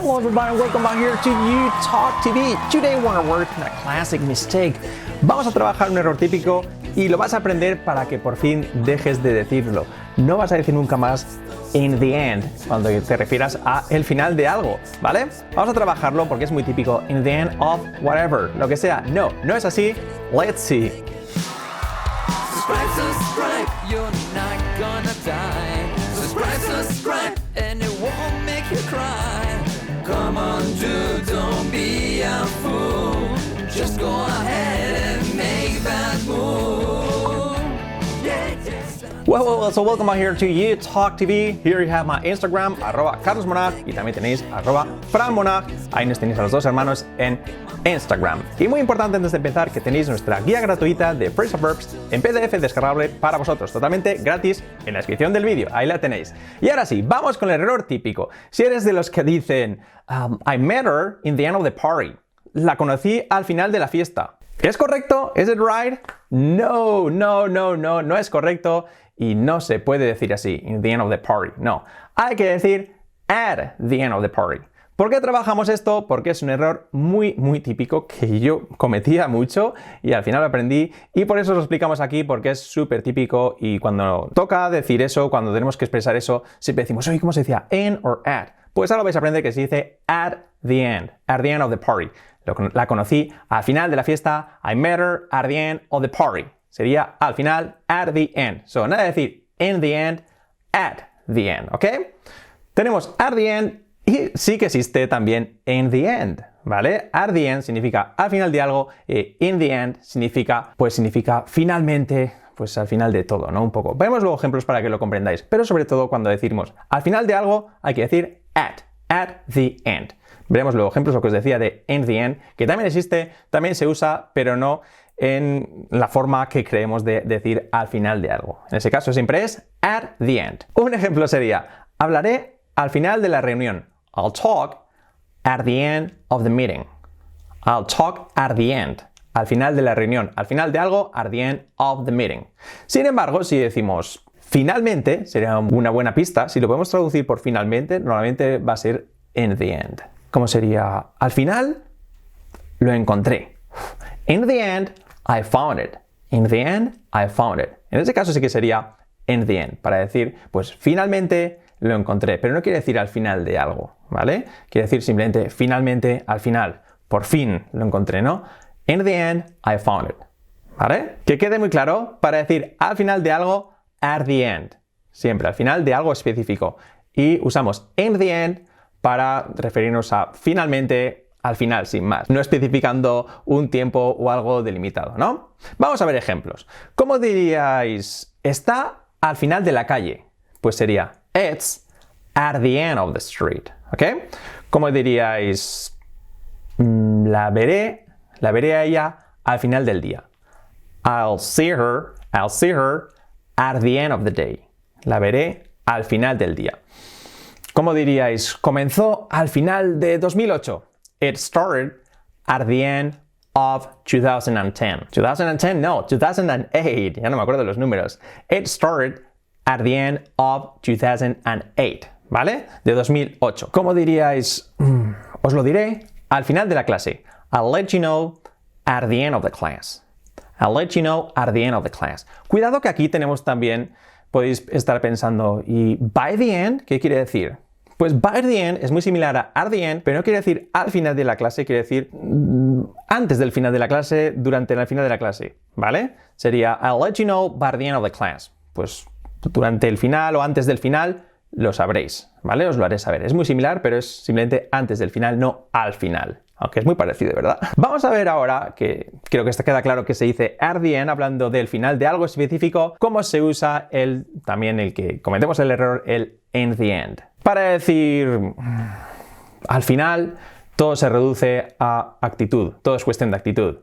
Hello everybody, welcome back here to You Talk TV. Today we're gonna work on a classic mistake. Vamos a trabajar un error típico y lo vas a aprender para que por fin dejes de decirlo. No vas a decir nunca más in the end cuando te refieras a el final de algo, ¿vale? Vamos a trabajarlo porque es muy típico. In the end of whatever, lo que sea. No, no es así. Let's see. Subscribe, you're not gonna die. Subscribe, and it won't make you cry. Come on, dude, don't be a fool. Just go ahead and make that move. Well, so welcome back here to You Talk TV. Here you have my Instagram, @carlosmonach, y también tenéis @franmonach. Ahí nos tenéis a los dos hermanos en Instagram. Y muy importante antes de empezar que tenéis nuestra guía gratuita de Phrasal Verbs en PDF descargable para vosotros, totalmente gratis en la descripción del vídeo. Ahí la tenéis. Y ahora sí, vamos con el error típico. Si eres de los que dicen I met her in the end of the party. La conocí al final de la fiesta. ¿Es correcto? ¿Is it right? No es correcto y no se puede decir así, in the end of the party. No, hay que decir at the end of the party. ¿Por qué trabajamos esto? Porque es un error muy típico que yo cometía mucho y al final lo aprendí y por eso lo explicamos aquí porque es súper típico y cuando toca decir eso, cuando tenemos que expresar eso, siempre decimos, oye, ¿cómo se decía? In or at. Pues ahora vais a aprender que se dice at the end of the party. La conocí al final de la fiesta, I met her at the end of the party. Sería al final, at the end. So, nada de decir in the end, at the end, ¿ok? Tenemos at the end y sí que existe también in the end, ¿vale? At the end significa al final de algo y in the end significa finalmente, pues al final de todo, ¿no? Un poco. Veremos luego ejemplos para que lo comprendáis, pero sobre todo cuando decimos al final de algo hay que decir at the end. Veremos luego ejemplos, lo que os decía de in the end, que también existe, también se usa, pero no en la forma que creemos de decir al final de algo. En ese caso siempre es at the end. Un ejemplo sería, hablaré al final de la reunión. I'll talk at the end of the meeting. I'll talk at the end. Al final de la reunión. Al final de algo, at the end of the meeting. Sin embargo, si decimos finalmente, sería una buena pista. Si lo podemos traducir por finalmente, normalmente va a ser in the end. ¿Cómo sería? Al final lo encontré. In the end, I found it. In the end, I found it. En ese caso sí que sería in the end, para decir, pues finalmente lo encontré, pero no quiere decir al final de algo, ¿vale? Quiere decir simplemente finalmente, al final, por fin lo encontré, ¿no? In the end, I found it, ¿vale? Que quede muy claro, para decir al final de algo, at the end, siempre al final de algo específico. Y usamos in the end para referirnos a finalmente, al final, sin más, no especificando un tiempo o algo delimitado, ¿no? Vamos a ver ejemplos. ¿Cómo diríais? ¿Está al final de la calle? Pues sería it's at the end of the street, ¿ok? ¿Cómo diríais? La veré a ella al final del día. I'll see her at the end of the day. La veré al final del día. ¿Cómo diríais? Comenzó al final de 2008. It started at the end of 2010. 2010? No, 2008. Ya no me acuerdo de los números. It started at the end of 2008. ¿Vale? De 2008. ¿Cómo diríais? Os lo diré al final de la clase. I'll let you know at the end of the class. I'll let you know at the end of the class. Cuidado que aquí tenemos también, podéis estar pensando, ¿y by the end qué quiere decir? Pues by the end es muy similar a at the end, pero no quiere decir al final de la clase, quiere decir antes del final de la clase, durante el final de la clase, ¿vale? Sería I'll let you know by the end of the class. Pues durante el final o antes del final lo sabréis, ¿vale? Os lo haré saber. Es muy similar, pero es simplemente antes del final, no al final. Aunque es muy parecido, ¿verdad? Vamos a ver ahora, que creo que queda claro que se dice at the end, hablando del final de algo específico, cómo se usa también el que cometemos el error, el in the end. Para decir al final, todo se reduce a actitud, todo es cuestión de actitud.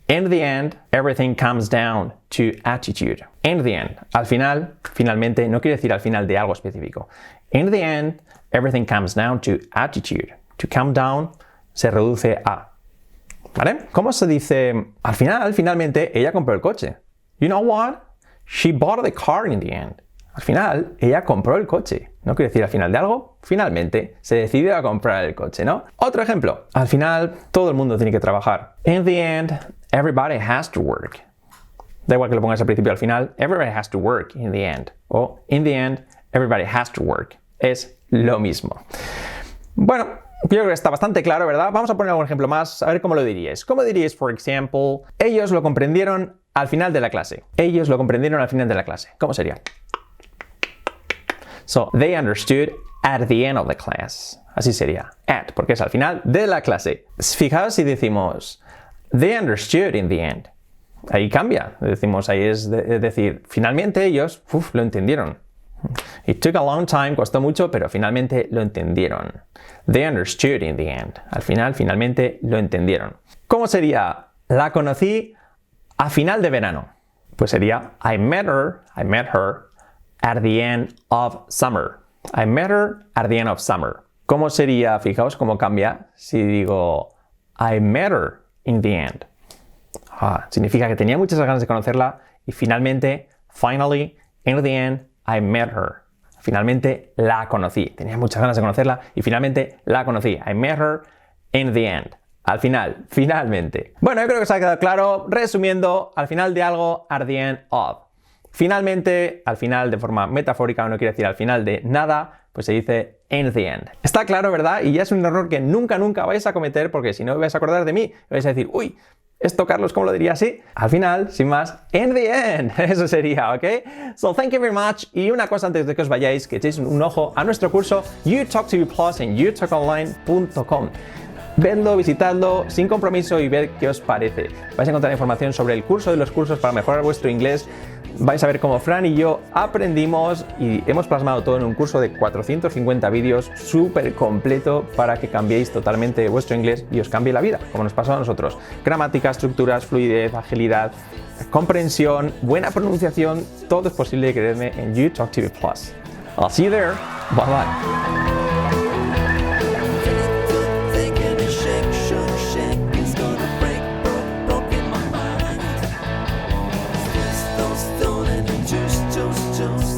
In the end, everything comes down to attitude. In the end, al final, finalmente, no quiere decir al final de algo específico. In the end, everything comes down to attitude. To come down se reduce a. ¿Vale? ¿Cómo se dice? Al final, finalmente, ella compró el coche. You know what? She bought the car in the end. Al final, ella compró el coche. No quiere decir al final de algo, finalmente se decidió a comprar el coche, ¿no? Otro ejemplo. Al final, todo el mundo tiene que trabajar. In the end, everybody has to work. Da igual que lo pongas al principio o al final. Everybody has to work in the end. O in the end, everybody has to work. Es lo mismo. Bueno, yo creo que está bastante claro, ¿verdad? Vamos a poner algún ejemplo más, a ver cómo lo diríais. ¿Cómo diríais, por ejemplo, ellos lo comprendieron al final de la clase? Ellos lo comprendieron al final de la clase. ¿Cómo sería? So, they understood at the end of the class. Así sería. At, porque es al final de la clase. Fijaos si decimos, they understood in the end. Ahí cambia. Decimos, ahí es decir, finalmente ellos lo entendieron. It took a long time, costó mucho, pero finalmente lo entendieron. They understood in the end. Al final, finalmente lo entendieron. ¿Cómo sería? La conocí a final de verano. Pues sería I met her at the end of summer. I met her at the end of summer. ¿Cómo sería? Fijaos cómo cambia si digo I met her in the end. Significa que tenía muchas ganas de conocerla y finalmente, finally, in the end, I met her. Finalmente la conocí. Tenía muchas ganas de conocerla y finalmente la conocí. I met her in the end. Al final, finalmente. Bueno, yo creo que os ha quedado claro. Resumiendo, al final de algo, at the end of. Finalmente, al final de forma metafórica, no quiere decir al final de nada, pues se dice in the end. Está claro, ¿verdad? Y ya es un error que nunca vais a cometer porque si no vais a acordar de mí, vais a decir, uy, esto, Carlos, ¿cómo lo diría así? Al final, sin más, in the end. Eso sería, ¿ok? So, thank you very much. Y una cosa antes de que os vayáis, que echéis un ojo a nuestro curso YouTalkTV Plus en youtalkonline.com. Vedlo, visitadlo sin compromiso y ved qué os parece. Vais a encontrar información sobre el curso de los cursos para mejorar vuestro inglés. Vais a ver cómo Fran y yo aprendimos y hemos plasmado todo en un curso de 450 vídeos súper completo para que cambiéis totalmente vuestro inglés y os cambie la vida, como nos pasó a nosotros. Gramática, estructuras, fluidez, agilidad, comprensión, buena pronunciación, todo es posible, creedme, en YouTalkTV Plus. I'll see you there. Bye bye. Just